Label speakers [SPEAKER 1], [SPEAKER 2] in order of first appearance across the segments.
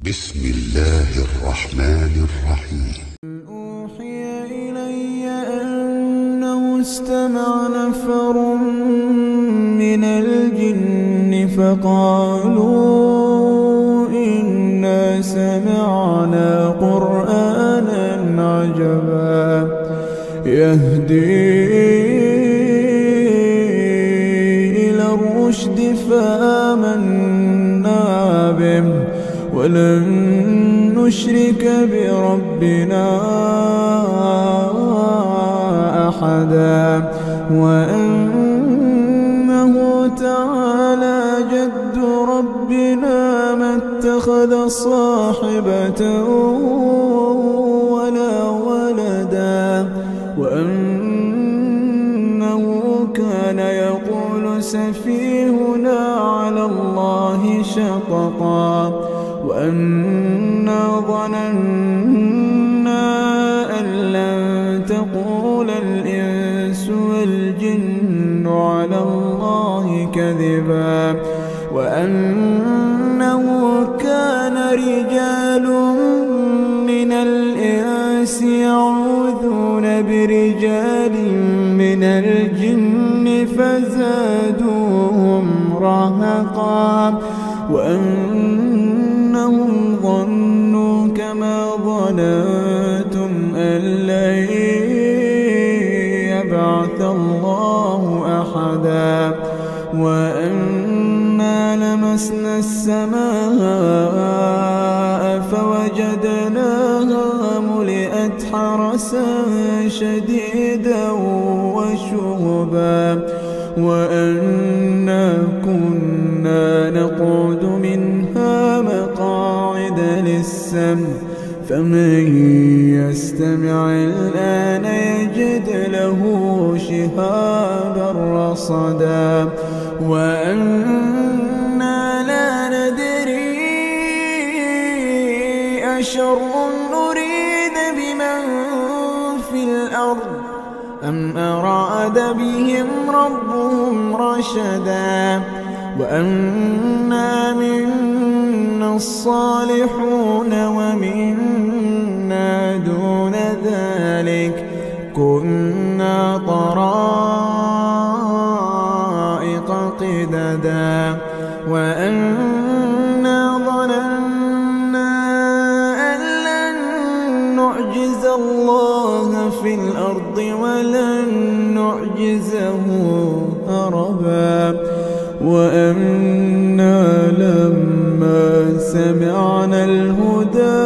[SPEAKER 1] بسم الله الرحمن الرحيم.
[SPEAKER 2] أوحي إلي أنه استمع نفر من الجن فقالوا إنا سمعنا قرآنا عجبا يهدي إلى الرشد فآمنا به ولن نشرك بربنا أحدا وأنه تعالى جد ربنا ما اتخذ صاحبة ولا ولدا وأنه كان يقول سفيهنا على الله شططا وأنا ظننا أن لن تقول الإنس والجن على الله كذبا وأنه كان رجال من الإنس يعوذون برجال من الجن فزادوهم رهقا وأنهم ظنوا كما ظننتم أن لن يبعث الله أحدا وأنا لمسنا السماء فوجدناها ملئت حرسا شديدا وشهبا وأنا كنا نقعد منها مقاعد للسمع فمن يستمع الآن يجد له شهابا رصدا وأنا لا ندري أشر نريد بمن في الأرض أم أراد بهم ربهم رشدا وأنا منا الصالحون ومنا دون ذلك كنا طرائق قددا وأنا ظننا أن لن نعجز الله في الأرض ولن نعجزه هربا وأنا لما سمعنا الهدى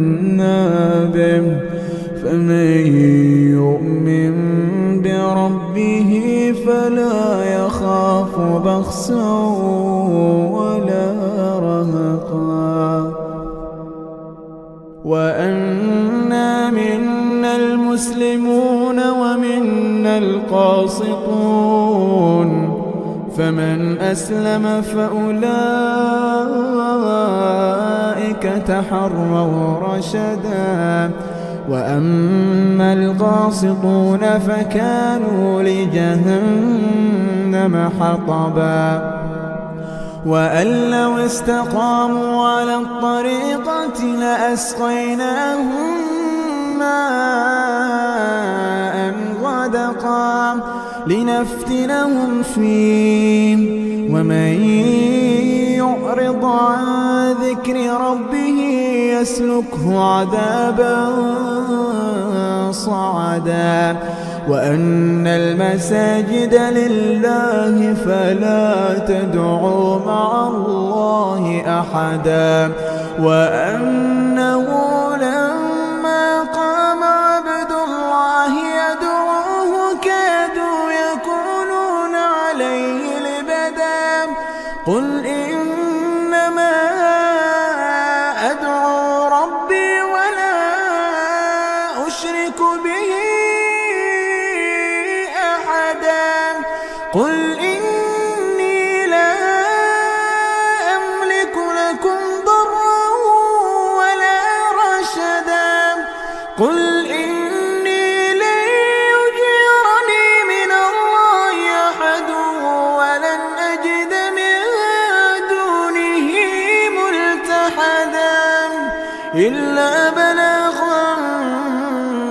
[SPEAKER 2] آمنا به فمن يؤمن بربه فلا يخاف بخسا ولا رهقا وأنا منا المسلمون ومنا القاسطون فمن أسلم فأولئك تحروا رشدا وأما القاسطون فكانوا لجهنم حطبا وأن لو استقاموا على الطريقة لأسقيناهم ماء غدقا لنفتنهم فيه ومن يعرض عن ذكر ربه يسلكه عذابا صعدا وأن المساجد لله فلا تدعوا مع الله أحدا وأنه لما قام عبد الله يدعوه كادوا يكونون عليه لبدا قل إنما أدعو ربي ولا أشرك به قل إني لا أملك لكم ضرا ولا رشدا قل إني لن يجيرني من الله أحد ولن أجد من إلا بلاغا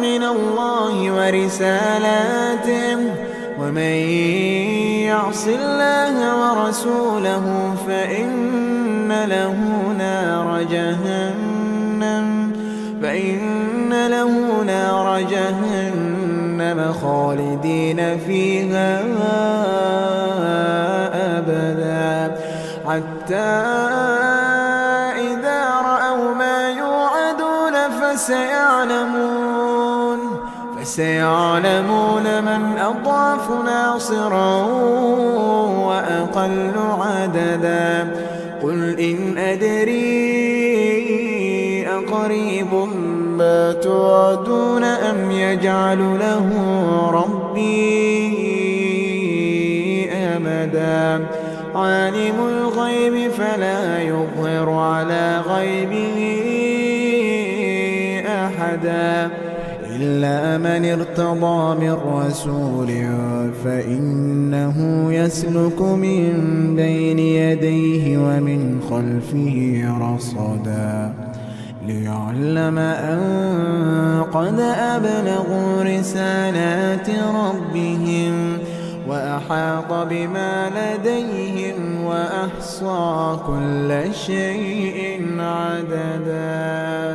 [SPEAKER 2] من الله ورسالاته ومن يعص الله ورسوله فإن له نار جهنم خالدين فيها أبدا حتى إذا رأوا ما يوعدون فسيعلمون من أضعف ناصرا وأقل عددا قل إن أدري أقريب ما توعدون أم يجعل له ربي أمدا عالم الغيب فلا يظهر على غيبه أحدا إلا من ارتضى من رسول فإنه يسلك من بين يديه ومن خلفه رصدا ليعلم أن قد أبلغوا رسالات ربهم وأحاط بما لديهم وأحصى كل شيء عددا.